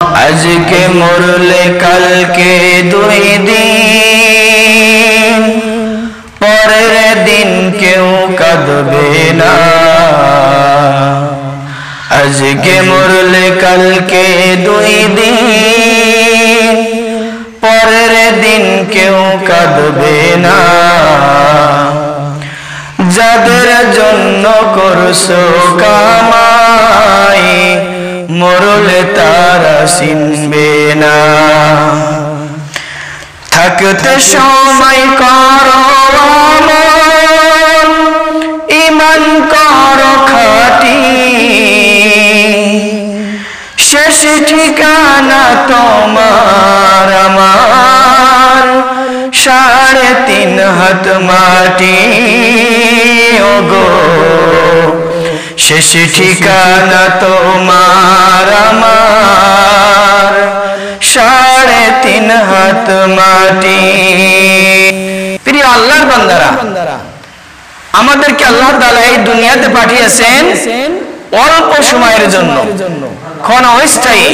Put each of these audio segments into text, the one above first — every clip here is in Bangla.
আজকে মরলে কালকে দুই দিন, পরের দিন কেউ কাঁদবে না। আজকে মরলে কালকে দুই দিন, পরের দিন কেউ কাঁদবে না। যাদের জন্য করছো কামাই, মরলে তারা চিনবে না। থাকতে সময় করো আমল, ঈমান করো খাঁটি, শেষ ঠিকানা তোমার আমার 3.5 হাত মাটি। ওগো শেষ ঠিকানা তোমার আমার 3.5 হাত মাটি। প্রিয় আল্লাহর বান্দারা, আমাদেরকে আল্লাহ তাআলা এই দুনিয়াতে পাঠিয়েছেন অল্প সময়ের জন্য, ক্ষণস্থায়ী।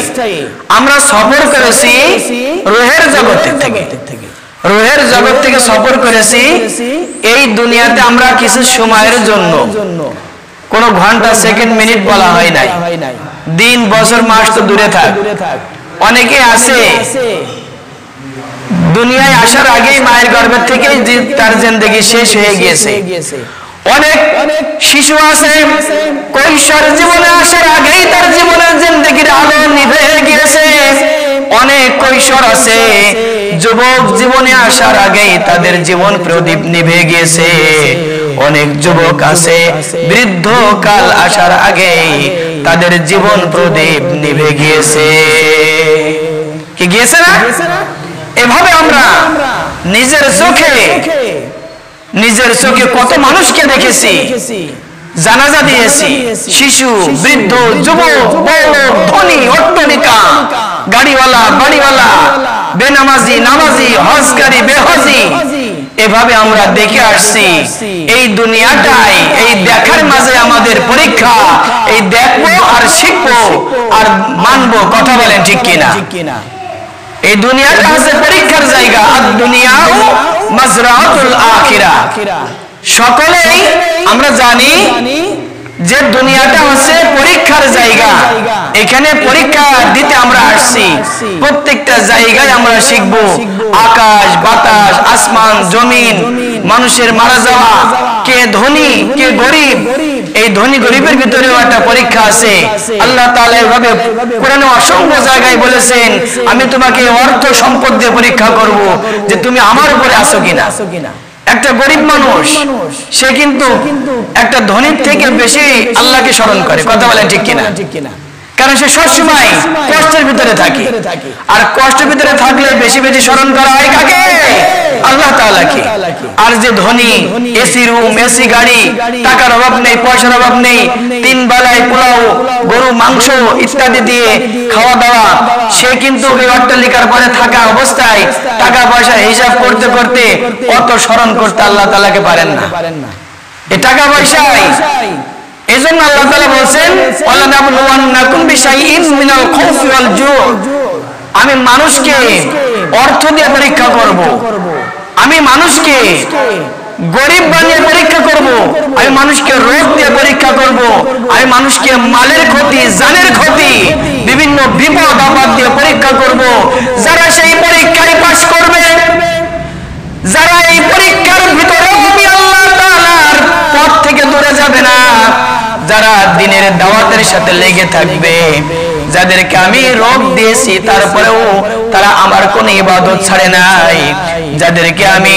আমরা সফর করেছি রূহের জগৎ থেকে, রূহের জগৎ থেকে সফর করেছি এই দুনিয়াতে আমরা কিছু সময়ের জন্য। কোন ঘন্টা সেকেন্ড মিনিট বলা হয় নাই, দিন বছর মাস তো দূরে থাক। অনেকে আছে দুনিয়ায় আসার আগেই মায়ের গর্ভের থেকেই তার জিন্দেগি শেষ হয়ে গিয়েছে। অনেক শিশু আছে কৈশোর জীবনে আসার আগেই তার জীবনের জিন্দেগির আলো নিভে গিয়েছে। অনেক কৈশোর আছে যুবক জীবনে আসার আগেই তাদের জীবন প্রদীপ নিভে গিয়েছে। অনেক যুবক আছে বৃদ্ধ কাল আসার আগেই তাদের জীবন প্রদীপ নিভে গিয়েছে। কি গিয়েছে না? এভাবে আমরা নিজের চোখে কত মানুষকে দেখেছি, জানাজা দিয়েছি। শিশু, বৃদ্ধ, যুবক, বড়, ধনী, অট্টালিকা, গাড়িওয়ালা, বাড়িওয়ালা, বেনামাজি, নামাজি, হজকারী, বেহজি, এভাবে আমরা দেখে আসছি। এই দুনিয়াটাই এই দেখার মাঝে আমাদের পরীক্ষা। এই দেখবো আর শিখবো আর মানবো। কথা বলেন ঠিক কিনা? এই দুনিয়াটা হচ্ছে পরীক্ষার জায়গা। আর দুনিয়াও মাজরাতুল আখিরা। সকলেই আমরা জানি যে দুনিয়াটা হচ্ছে পরীক্ষার জায়গা। এখানে পরীক্ষা দিতে আমরা আসছি। প্রত্যেকটা জায়গায় আমরা শিখব। আকাশ, বাতাস, আসমান, জমিন, মানুষের মারা যাওয়া, কে ধনী কে গরিব, এই ধনী গরিবের ভিতরেও একটা পরীক্ষা আছে। আল্লাহ তাআলা এভাবে কোরআনে অসংখ্য জায়গায় বলেছেন, আমি তোমাকে অর্থ সম্পদ দিয়ে পরীক্ষা করব যে তুমি আমার উপরে আছো কিনা। একটা গরিব মানুষ সে কিন্তু একটা ধনীর থেকে বেশি আল্লাহকে স্মরণ করে। কথা বলেন ঠিক কিনা? কারণ সে সবসময় কষ্টের ভিতরে থাকে। আর কষ্টের ভিতরে থাকলে বেশি বেশি স্মরণ করা হয় কাকে? আল্লাহ তাআলাকে। আর যে ধনী, এসি রুম, এসি গাড়ি, টাকার অভাব নেই, পয়সার অভাব নেই, 3 বেলায় পোলাও, গরু মাংস ইত্যাদি দিয়ে খাওয়া দাওয়া, সে কিন্তু ওই অট্টালিকার পরে থাকা অবস্থায় টাকা পয়সা হিসাব করতে করতে অত স্মরণ করতে আল্লাহ তাআলাকে পারেন না। এই টাকা পয়সায় এজন্য আল্লাহ তাআলা বলেন, ওয়ালানাবলুওয়ান্নাকুম বিশাইইন মিনাল খাউফি ওয়াল জু'। আমি মানুষকে অর্থ দিয়ে পরীক্ষা করব, আমি মানুষকে গরিব বানিয়ে পরীক্ষা করব, আমি মানুষকে রোগ দিয়ে পরীক্ষা করব, আমি মানুষকে মালের ক্ষতি, জানের ক্ষতি, বিভিন্ন বিপদ আপদ দিয়ে পরীক্ষা করব। যারা সেই পরীক্ষায় পাস করবে, যারা এই পরীক্ষার ভিতরে আমি আল্লাহ তাআলার পথ থেকে দূরে যাবে না, যারা দিনের দাওয়াতের সাথে লেগে থাকবে, যাদেরকে আমি রোগ দিয়েছি তারপরেও তারা আমার কোন ইবাদত ছাড়ে নাই, যাদেরকে আমি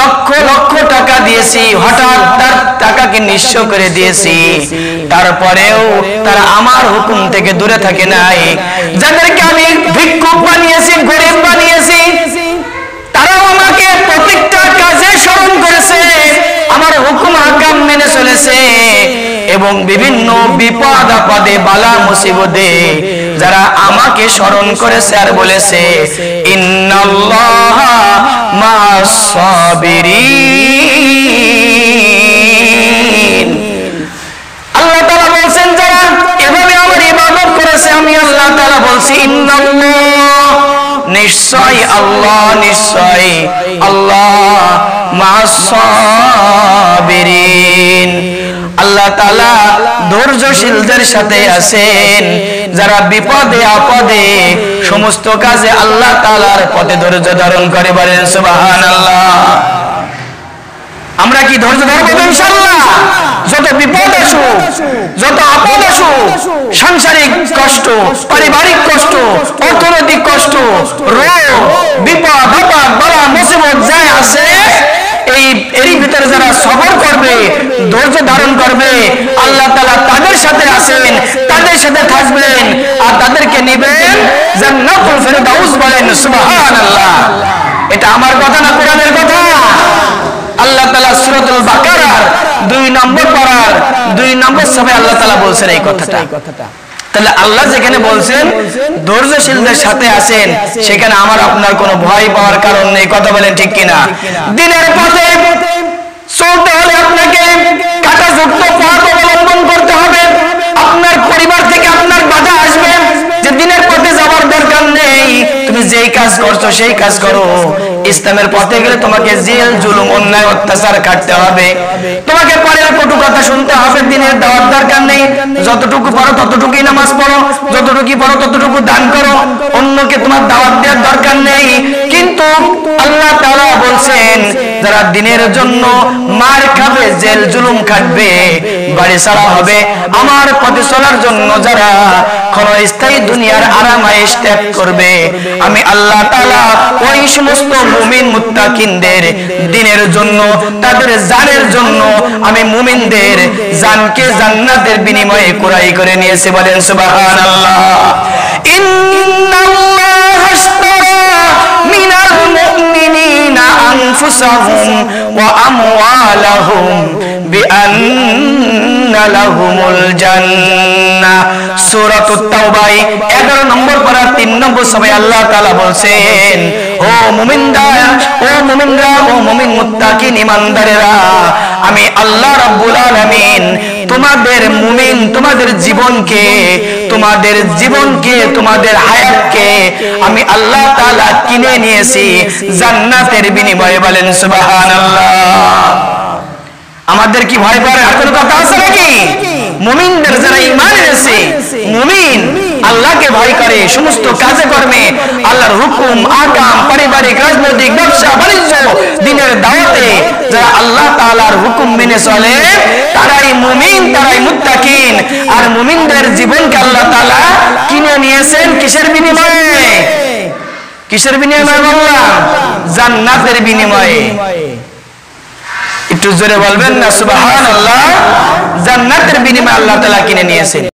লক্ষ লক্ষ টাকা দিয়েছি, হঠাৎ তার টাকাকে নিঃস্ব করে দিয়েছি, তারপরেও তারা আমার হুকুম থেকে দূরে থাকে নাই, যাদেরকে আমি ভিক্ষুক বানিয়েছি, গরিব বানিয়েছি, তারাও আমাকে প্রত্যেকটা কাজে স্মরণ করেছে, আমার হুকুম আহকাম মেনে চলেছে, এবং বিভিন্ন বিপদ আপদে বালা মুসিবতে যারা আমাকে স্মরণ করেছে আর বলেছে ইন্নাল্লাহা মা'আস সাবিরিন। আল্লাহ তাআলা বলেন যারা এভাবে আমার ইবাদত করেছে, আমি আল্লাহ তাআলা বলছি ইন্নাল্লাহ, নিশ্চয় আল্লাহ, নিশ্চয় আল্লাহ মা'আস সাবিরিন, আল্লাহ তাআলা ধৈর্যশীলদের সাথে আছেন, যারা বিপদে আপদে সমস্ত কাজে আল্লাহ তাআলার পথে ধৈর্য ধারণ করে। বলেন সুবহানাল্লাহ। আমরা কি ধৈর্য ধরবো ইনশাআল্লাহ? যত বিপদ আসুক, যত আপদ আসুক, সাংসারিক কষ্ট, পারিবারিক কষ্ট, অর্থনৈতিক কষ্ট, রোগ, বিপদ আপদ বালা মুসিবত যা আছে, এরই ভিতরে যারা সবর করবে, ধৈর্য ধারণ করবে, আল্লাহ তাআলা তাদের সাথে আছেন, তাদের সাথে থাকবেন আর তাদেরকে নেবেন জান্নাতুল ফেরদাউস। বলেন সুবহানাল্লাহ। এটা আমার কথা না, কোরআনের কথা। আল্লাহ তাআলা সূরাতুল বাকারার 2 নম্বর পারার 2 নম্বর সূরায় আল্লাহ তাআলা বলছেন এই কথাটা। তাহলে আল্লাহ যেখানে বলছেন ধৈর্যশীলদের সাথে আছেন, সেখানে আমার আপনার কোনো ভয় পাওয়ার কারণ নেই। কথা বলেন ঠিক কিনা? দিনের পথে চলতে হলে আপনাকে কাঁটাযুক্ত পথ অবলম্বন করতে হবে। আপনার পরিবার থেকে আপনার বাধা আসবে যে দিনের পথে যাওয়ার দরকার নেই, তুমি যেই কাজ করছো সেই কাজ করো। ইসলামের পথে গেলে তোমাকে জেল জুলুম অন্যায় অত্যাচার কাটতে হবে, তোমাকে পরের কটু কথা শুনতে হবে। দিনের দাওয়াত দরকার নেই, যতটুকু পারো ততটুকুই নামাজ পড়ো, যতটুকু পারো ততটুকু দান করো, অন্যকে তোমার দাওয়াত দেওয়ার দরকার নেই। কিন্তু আল্লাহ তাআলা বলছেন যারা দিনের জন্য মার খাবে, জেল জুলুম খাটবে, বাড়ি ছাড়া হবে, আমার পথে চলার জন্য যারা ক্ষণস্থায়ী দুনিয়ার আরাম আয়েশ ত্যাগ করবে, আমি আল্লাহ তাআলা ওই সমস্ত মুমিন মুত্তাকিনদের দিনের জন্য, তাদের জানের জন্য আমি মুমিনদের জানকে জান্নাতের বিনিময়ে ক্রয় করে নিয়েছি। বলেন সুবহানাল্লাহ। ইন্নাল্লাহা আশতারা মিনাল মুমিনিনা আনফুসাহুম ওয়া আমওয়ালাহুম বিআন্না লাহুমুল জান্নাহ। সূরাতুত তাওবা 11 নম্বর পারা 3 নম্বর সূরায় আল্লাহ তাআলা বলছেন, ও মুমিনরা, ও মুমিনরা, ও মুমিন মুত্তাকিন ইমানদারেরা, আমি আল্লাহ রাব্বুল আলামিন তোমাদের মুমিন, তোমাদের জীবনকে, তোমাদের জীবনকে, তোমাদের হায়াতকে আমি আল্লাহ তাআলা কিনে নিয়েছি জান্নাতের বিনিময়ে। বলেন সুবহানাল্লাহ। আমাদের কি ভয় পাওয়ার আর কোনো কথা আছে নাকি? মুমিনদের যারা ঈমান এনেছে, মুমিন আল্লাহকে ভয় করে, সমস্ত কাজে কর্মে আল্লাহর হুকুম আহকাম, পারিবারিক, রাজনৈতিক, ব্যবসা বাণিজ্য, দিনের দাওয়াতে যারা আল্লাহ তাআলার হুকুম মেনে চলে, তারাই মুমিন, তারাই মুত্তাকিন। আর মুমিনদের জীবনকে আল্লাহ তাআলা কিনে নিয়েছেন কিসের বিনিময়ে? কিসের বিনিময়ে বললাম? জান্নাতের বিনিময়ে। একটু জোরে বলবেন না সুবহানাল্লাহ। জান্নাতের বিনিময়ে আল্লাহ তাআলা কিনে নিয়েছেন।